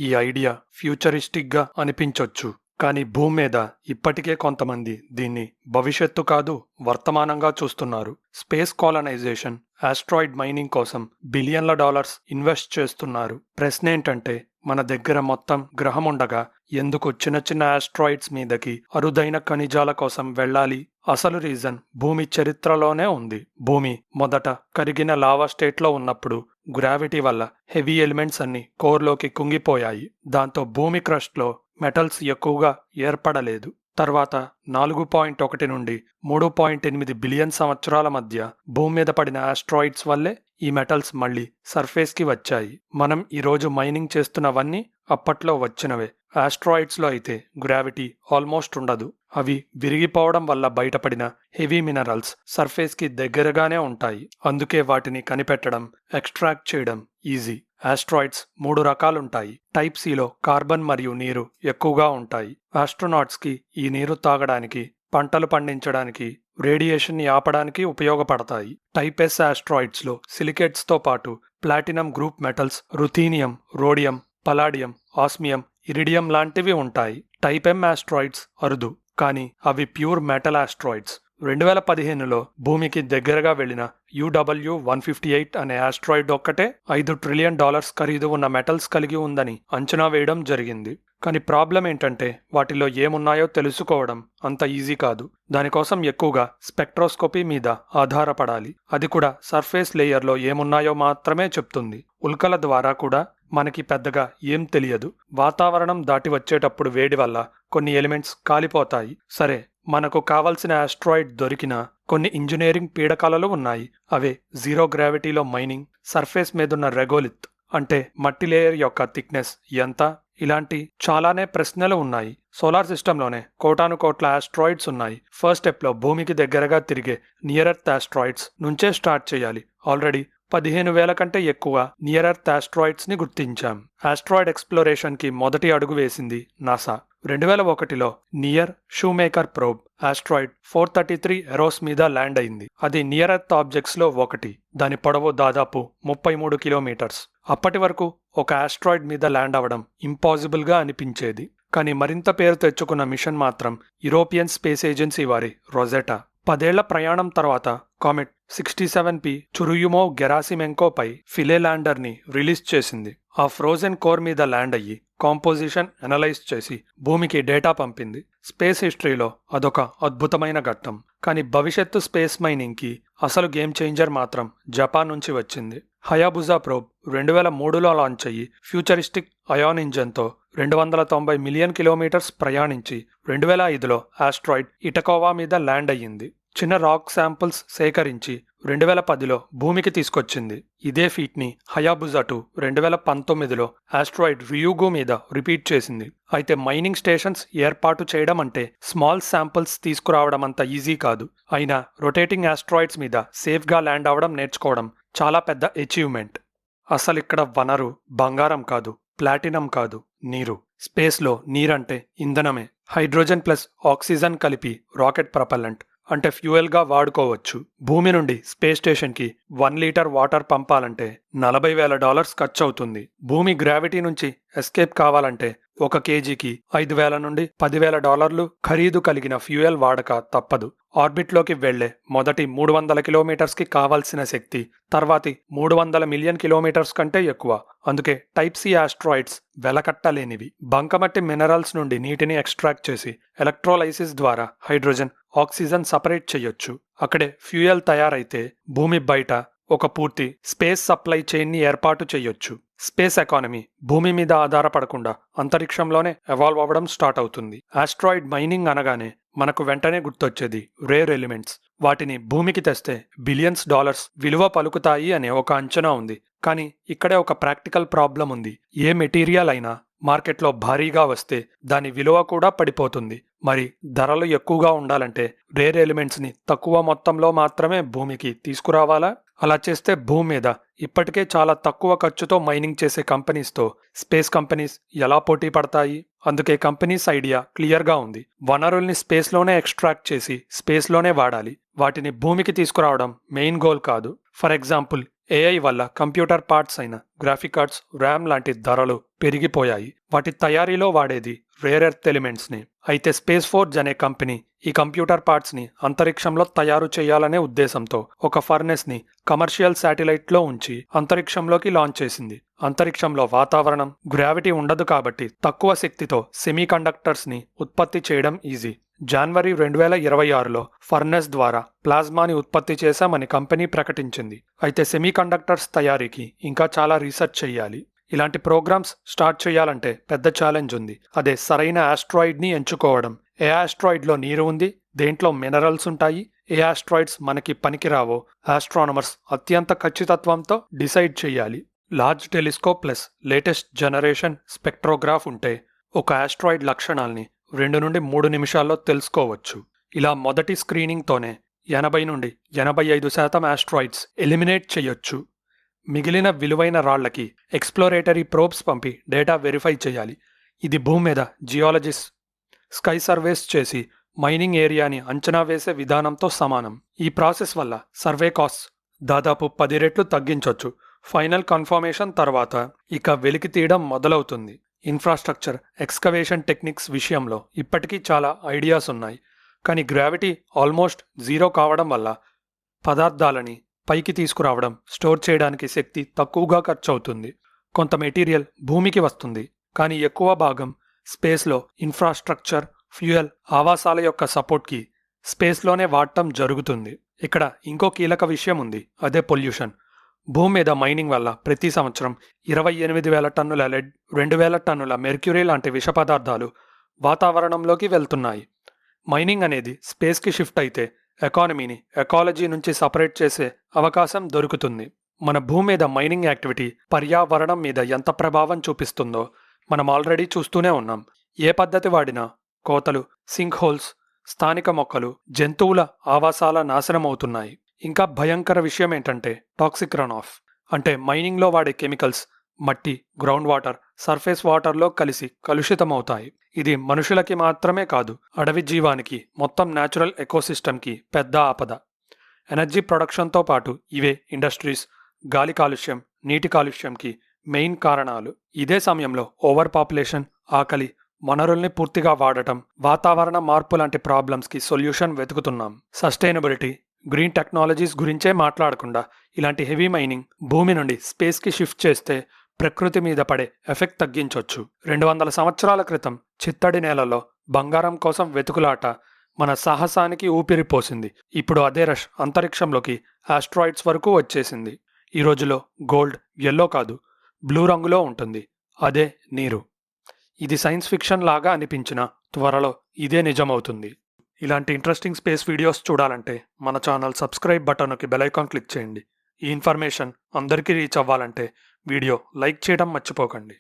ఈ ఐడియా ఫ్యూచరిస్టిక్గా అనిపించొచ్చు, కానీ భూమి మీద ఇప్పటికే కొంతమంది దీన్ని భవిష్యత్తు కాదు వర్తమానంగా చూస్తున్నారు. స్పేస్ కాలనైజేషన్, ఆస్ట్రాయిడ్ మైనింగ్ కోసం బిలియన్ల డాలర్స్ ఇన్వెస్ట్ చేస్తున్నారు. ప్రశ్న ఏంటంటే, మన దగ్గర మొత్తం గ్రహం ఉండగా ఎందుకు చిన్న చిన్న ఆస్ట్రాయిడ్స్ మీదకి అరుదైన ఖనిజాల కోసం వెళ్ళాలి? అసలు రీజన్ భూమి చరిత్రలోనే ఉంది. భూమి మొదట కరిగిన లావా స్టేట్లో ఉన్నప్పుడు గ్రావిటీ వల్ల హెవీ ఎలిమెంట్స్ అన్ని కోర్లోకి కుంగిపోయాయి. దాంతో భూమి క్రస్ట్లో మెటల్స్ ఎక్కువగా ఏర్పడలేదు. తర్వాత 4.1 నుండి 3.8 బిలియన్ సంవత్సరాల మధ్య భూమి మీద పడిన ఆస్ట్రాయిడ్స్ వల్లే ఈ మెటల్స్ మళ్ళీ సర్ఫేస్కి వచ్చాయి. మనం ఈరోజు మైనింగ్ చేస్తున్నవన్నీ అప్పట్లో వచ్చినవే. ఆస్ట్రాయిడ్స్లో అయితే గ్రావిటీ ఆల్మోస్ట్ ఉండదు. అవి విరిగిపోవడం వల్ల బయటపడిన హెవీ మినరల్స్ సర్ఫేస్కి దగ్గరగానే ఉంటాయి. అందుకే వాటిని కనిపెట్టడం, ఎక్స్ట్రాక్ట్ చేయడం ఈజీ. ఆస్ట్రాయిడ్స్ 3 రకాలుంటాయి. టైప్ సిలో కార్బన్ మరియు నీరు ఎక్కువగా ఉంటాయి. ఆస్ట్రోనాట్స్కి ఈ నీరు తాగడానికి, పంటలు పండించడానికి, రేడియేషన్ ఆపడానికి ఉపయోగపడతాయి. టైప్ ఎస్ ఆస్ట్రాయిడ్స్లో సిలికేట్స్తో పాటు platinum group metals, ruthenium, rhodium, palladium, osmium, iridium లాంటివి ఉంటాయి. టైప్ ఎం ఆస్ట్రాయిడ్స్ అరుదు, కానీ అవి ప్యూర్ మెటల్ ఆస్ట్రాయిడ్స్. 2015లో భూమికి దగ్గరగా వెళ్లిన UW-158 అనే ఆస్ట్రాయిడ్ ఒక్కటే $5 ట్రిలియన్ ఖరీదు ఉన్న మెటల్స్ కలిగి ఉందని అంచనా వేయడం జరిగింది. కానీ ప్రాబ్లం ఏంటంటే, వాటిలో ఏమున్నాయో తెలుసుకోవడం అంత ఈజీ కాదు. దానికోసం ఎక్కువగా స్పెక్ట్రోస్కోపీ మీద ఆధారపడాలి. అది కూడా సర్ఫేస్ లేయర్లో ఏమున్నాయో మాత్రమే చెప్తుంది. ఉల్కల ద్వారా కూడా మనకి పెద్దగా ఏం తెలియదు. వాతావరణం దాటి వచ్చేటప్పుడు వేడి వల్ల కొన్ని ఎలిమెంట్స్ కాలిపోతాయి. సరే, మనకు కావలసిన ఆస్ట్రాయిడ్ దొరికినా కొన్ని ఇంజనీరింగ్ పీడకలలు ఉన్నాయి. అవే జీరో గ్రావిటీలో మైనింగ్, సర్ఫేస్ మీదున్న రెగోలిత్ అంటే మట్టి లేయర్ యొక్క థిక్నెస్ ఎంత, ఇలాంటి చాలానే ప్రశ్నలు ఉన్నాయి. సోలార్ సిస్టంలోనే కోటాను కోట్ల ఆస్ట్రాయిడ్స్ ఉన్నాయి. ఫస్ట్ స్టెప్లో భూమికి దగ్గరగా తిరిగే నియర్ ఎర్త్ ఆస్ట్రాయిడ్స్ నుంచే స్టార్ట్ చేయాలి. ఆల్రెడీ 15,000 కంటే ఎక్కువ నియర్ ఎర్త్ ఆస్ట్రాయిడ్స్ని గుర్తించాం. ఆస్ట్రాయిడ్ ఎక్స్ప్లోరేషన్కి మొదటి అడుగు వేసింది నాసా. 2001లో NEAR Shoemaker probe asteroid 433 Eros మీద ల్యాండ్ అయింది. అది నియర్ ఎర్త్ ఆబ్జెక్ట్స్లో ఒకటి. దాని పొడవు దాదాపు 33 కిలోమీటర్స్. అప్పటి వరకు ఒక ఆస్ట్రాయిడ్ మీద ల్యాండ్ అవ్వడం ఇంపాసిబుల్గా అనిపించేది. కానీ మరింత పేరు తెచ్చుకున్న మిషన్ మాత్రం యూరోపియన్ స్పేస్ ఏజెన్సీ వారి రొజెటా. 10 ఏళ్ల ప్రయాణం తర్వాత కామెట్ 67P చురుయుమో గెరాసిమెంకోపై ఫిలే ల్యాండర్ని రిలీజ్ చేసింది. ఆ ఫ్రోజెన్ కోర్ మీద ల్యాండ్ అయ్యి కాంపోజిషన్ అనలైజ్ చేసి భూమికి డేటా పంపింది. స్పేస్ హిస్టరీలో అదొక అద్భుతమైన ఘట్టం. కానీ భవిష్యత్తు స్పేస్ మైనింగ్కి అసలు గేమ్ చేంజర్ మాత్రం జపాన్ నుంచి వచ్చింది. హయాబుజా ప్రోబ్ 2003లో లాంచ్ అయ్యి ఫ్యూచరిస్టిక్ అయాన్ ఇంజన్తో 290 మిలియన్ కిలోమీటర్స్ ప్రయాణించి 2005లో ఆస్ట్రాయిడ్ ఇటకోవా మీద ల్యాండ్ అయ్యింది. చిన్న రాక్ శాంపుల్స్ సేకరించి 2010లో భూమికి తీసుకొచ్చింది. ఇదే ఫీట్ని హయాబుజా 2 2019లో ఆస్ట్రాయిడ్ రియూగో మీద రిపీట్ చేసింది. అయితే మైనింగ్ స్టేషన్స్ ఏర్పాటు చేయడం అంటే స్మాల్ శాంపుల్స్ తీసుకురావడం అంత ఈజీ కాదు. అయినా రొటేటింగ్ ఆస్ట్రాయిడ్స్ మీద సేఫ్గా ల్యాండ్ అవడం నేర్చుకోవడం చాలా పెద్ద అచీవ్మెంట్. అసలిక్కడ వనరు బంగారం కాదు, ప్లాటినం కాదు, నీరు. స్పేస్లో నీరంటే ఇంధనమే. హైడ్రోజన్ ప్లస్ ఆక్సిజన్ కలిపి రాకెట్ ప్రపల్లెంట్ అంటే ఫ్యూయల్గా వాడుకోవచ్చు. భూమి నుండి స్పేస్ స్టేషన్కి 1 లీటర్ వాటర్ పంపాలంటే $40,000 ఖర్చు అవుతుంది. భూమి గ్రావిటీ నుంచి ఎస్కేప్ కావాలంటే 1 కేజీకి $5,000 నుండి $10,000 ఖరీదు కలిగిన ఫ్యూయల్ వాడక తప్పదు. ఆర్బిట్లోకి వెళ్లే మొదటి 300 కిలోమీటర్స్కి కావాల్సిన శక్తి తర్వాతి 300 మిలియన్ కిలోమీటర్స్ కంటే ఎక్కువ. అందుకే టైప్ సి ఆస్ట్రాయిడ్స్ వెలకట్టలేనివి. బంకమట్టి మినరల్స్ నుండి నీటిని ఎక్స్ట్రాక్ట్ చేసి ఎలక్ట్రోలైసిస్ ద్వారా హైడ్రోజన్, ఆక్సిజన్ సపరేట్ చేయొచ్చు. అక్కడే ఫ్యూయల్ తయారైతే భూమి బయట ఒక పూర్తి స్పేస్ సప్లై చైన్ని ఏర్పాటు చేయొచ్చు. స్పేస్ ఎకానమీ భూమి మీద ఆధారపడకుండా అంతరిక్షంలోనే ఎవాల్వ్ అవ్వడం స్టార్ట్ అవుతుంది. ఆస్ట్రాయిడ్ మైనింగ్ అనగానే మనకు వెంటనే గుర్తొచ్చేది రేర్ ఎలిమెంట్స్. వాటిని భూమికి తెస్తే బిలియన్స్ డాలర్స్ విలువ పలుకుతాయి అనే ఒక అంచనా ఉంది. కానీ ఇక్కడే ఒక ప్రాక్టికల్ ప్రాబ్లం ఉంది. ఏ మెటీరియల్ అయినా మార్కెట్లో భారీగా వస్తే దాని విలువ కూడా పడిపోతుంది. మరి ధరలు ఎక్కువగా ఉండాలంటే రేర్ ఎలిమెంట్స్ని తక్కువ మొత్తంలో మాత్రమే భూమికి తీసుకురావాలా? అలా చేస్తే భూమి మీద ఇప్పటికే చాలా తక్కువ ఖర్చుతో మైనింగ్ చేసే కంపెనీస్తో స్పేస్ కంపెనీస్ ఎలా పోటీ పడతాయి? అందుకే కంపెనీస్ ఐడియా క్లియర్గా ఉంది. వనరుల్ని స్పేస్లోనే ఎక్స్ట్రాక్ట్ చేసి స్పేస్లోనే వాడాలి. వాటిని భూమికి తీసుకురావడం మెయిన్ గోల్ కాదు. ఫర్ ఎగ్జాంపుల్, ఏఐ వల్ల కంప్యూటర్ పార్ట్స్ అయిన గ్రాఫిక్ కార్డ్స్, ర్యామ్ లాంటి ధరలు పెరిగిపోయాయి. వాటి తయారీలో వాడేది రేర్ ఎర్త్ ఎలిమెంట్స్ని. అయితే స్పేస్ ఫోర్జ్ అనే కంపెనీ ఈ కంప్యూటర్ పార్ట్స్ని అంతరిక్షంలో తయారు చేయాలనే ఉద్దేశంతో ఒక ఫర్నెస్ని కమర్షియల్ శాటిలైట్లో ఉంచి అంతరిక్షంలోకి లాంచ్ చేసింది. అంతరిక్షంలో వాతావరణం, గ్రావిటీ ఉండదు కాబట్టి తక్కువ శక్తితో సెమీకండక్టర్స్ని ఉత్పత్తి చేయడం ఈజీ. జనవరి 2026లో ఫర్నెస్ ద్వారా ప్లాజ్మాని ఉత్పత్తి చేశామని కంపెనీ ప్రకటించింది. అయితే సెమీకండక్టర్స్ తయారీకి ఇంకా చాలా రీసెర్చ్ చేయాలి. ఇలాంటి ప్రోగ్రామ్స్ స్టార్ట్ చేయాలంటే పెద్ద ఛాలెంజ్ ఉంది. అదే సరైన ఆస్ట్రాయిడ్ని ఎంచుకోవడం. ఏ ఆస్ట్రాయిడ్లో నీరు ఉంది, దేంట్లో మినరల్స్ ఉంటాయి, ఏ ఆస్ట్రాయిడ్స్ మనకి పనికిరావో ఆస్ట్రానమర్స్ అత్యంత ఖచ్చితత్వంతో డిసైడ్ చేయాలి. Large telescope plus latest generation spectrograph ఉంటే ఒక ఆస్ట్రాయిడ్ లక్షణాల్ని 2 నుండి 3 నిమిషాల్లో తెలుసుకోవచ్చు. ఇలా మొదటి స్క్రీనింగ్తోనే 80 నుండి 85% ఆస్ట్రాయిడ్స్ ఎలిమినేట్ చేయొచ్చు. మిగిలిన విలువైన రాళ్లకి ఎక్స్ప్లోరేటరీ ప్రోబ్స్ పంపి డేటా వెరిఫై చేయాలి. ఇది భూమి మీద జియాలజిస్ట్ స్కై సర్వేస్ చేసి మైనింగ్ ఏరియాని అంచనా వేసే విధానంతో సమానం. ఈ ప్రాసెస్ వల్ల సర్వే కాస్ట్ దాదాపు 10 రెట్లు తగ్గించొచ్చు. ఫైనల్ కన్ఫర్మేషన్ తర్వాత ఇక వెలికి తీయడం మొదలవుతుంది. ఇన్ఫ్రాస్ట్రక్చర్, ఎక్స్కవేషన్ టెక్నిక్స్ విషయంలో ఇప్పటికీ చాలా ఐడియాస్ ఉన్నాయి. కానీ గ్రావిటీ ఆల్మోస్ట్ జీరో కావడం వల్ల పదార్థాలని పైకి తీసుకురావడం, స్టోర్ చేయడానికి శక్తి తక్కువగా ఖర్చవుతుంది. కొంత మెటీరియల్ భూమికి వస్తుంది, కానీ ఎక్కువ భాగం స్పేస్లో ఇన్ఫ్రాస్ట్రక్చర్, ఫ్యూయల్, ఆవాసాల యొక్క సపోర్ట్కి స్పేస్లోనే వాడటం జరుగుతుంది. ఇక్కడ ఇంకో కీలక విషయం ఉంది, అదే పొల్యూషన్. భూమి మీద మైనింగ్ వల్ల ప్రతి సంవత్సరం 28,000 టన్నుల లెడ్, 2,000 టన్నుల మెర్క్యూరీ లాంటి విష పదార్థాలు వాతావరణంలోకి వెళ్తున్నాయి. మైనింగ్ అనేది స్పేస్కి షిఫ్ట్ అయితే ఎకానమీని ఎకాలజీ నుంచి సపరేట్ చేసే అవకాశం దొరుకుతుంది. మన భూమి మీద మైనింగ్ యాక్టివిటీ పర్యావరణం మీద ఎంత ప్రభావం చూపిస్తుందో మనం ఆల్రెడీ చూస్తూనే ఉన్నాం. ఏ పద్ధతి వాడినా కోతలు, సింక్ హోల్స్, స్థానిక మొక్కలు, జంతువుల ఆవాసాల నాశనం అవుతున్నాయి. ఇంకా భయంకర విషయం ఏంటంటే టాక్సిక్ రన్ ఆఫ్. అంటే మైనింగ్లో వాడే కెమికల్స్ మట్టి, గ్రౌండ్ వాటర్, సర్ఫేస్ వాటర్లో కలిసి కలుషితమవుతాయి. ఇది మనుషులకి మాత్రమే కాదు, అడవి జీవానికి, మొత్తం న్యాచురల్ ఎకోసిస్టమ్కి పెద్ద ఆపద. ఎనర్జీ ప్రొడక్షన్తో పాటు ఇవే ఇండస్ట్రీస్, గాలి కాలుష్యం, నీటి కాలుష్యంకి మెయిన్ కారణాలు. ఇదే సమయంలో ఓవర్ పాపులేషన్, ఆకలి, వనరుల్ని పూర్తిగా వాడటం, వాతావరణ మార్పు లాంటి ప్రాబ్లమ్స్కి సొల్యూషన్ వెతుకుతున్నాం. సస్టైనబిలిటీ, గ్రీన్ టెక్నాలజీస్ గురించే మాట్లాడకుండా ఇలాంటి హెవీ మైనింగ్ భూమి నుండి స్పేస్కి షిఫ్ట్ చేస్తే ప్రకృతి మీద పడే ఎఫెక్ట్ తగ్గించొచ్చు. 200 సంవత్సరాల క్రితం చిత్తడి నేలలో బంగారం కోసం వెతుకులాట మన సాహసానికి ఊపిరిపోసింది. ఇప్పుడు అదే రష్ అంతరిక్షంలోకి, ఆస్ట్రాయిడ్స్ వరకు వచ్చేసింది. ఈ రోజులో గోల్డ్ ఎల్లో కాదు, బ్లూ రంగులో ఉంటుంది. అదే నీరు. ఇది సైన్స్ ఫిక్షన్ లాగా అనిపించినా త్వరలో ఇదే నిజమవుతుంది. ఇలాంటి ఇంట్రెస్టింగ్ స్పేస్ వీడియోస్ చూడాలంటే మన ఛానల్ సబ్స్క్రైబ్ బటన్కి బెల్ ఐకాన్ క్లిక్ చేయండి. ఈ ఇన్ఫర్మేషన్ అందరికీ రీచ్ అవ్వాలంటే వీడియో లైక్ చేయడం మర్చిపోకండి.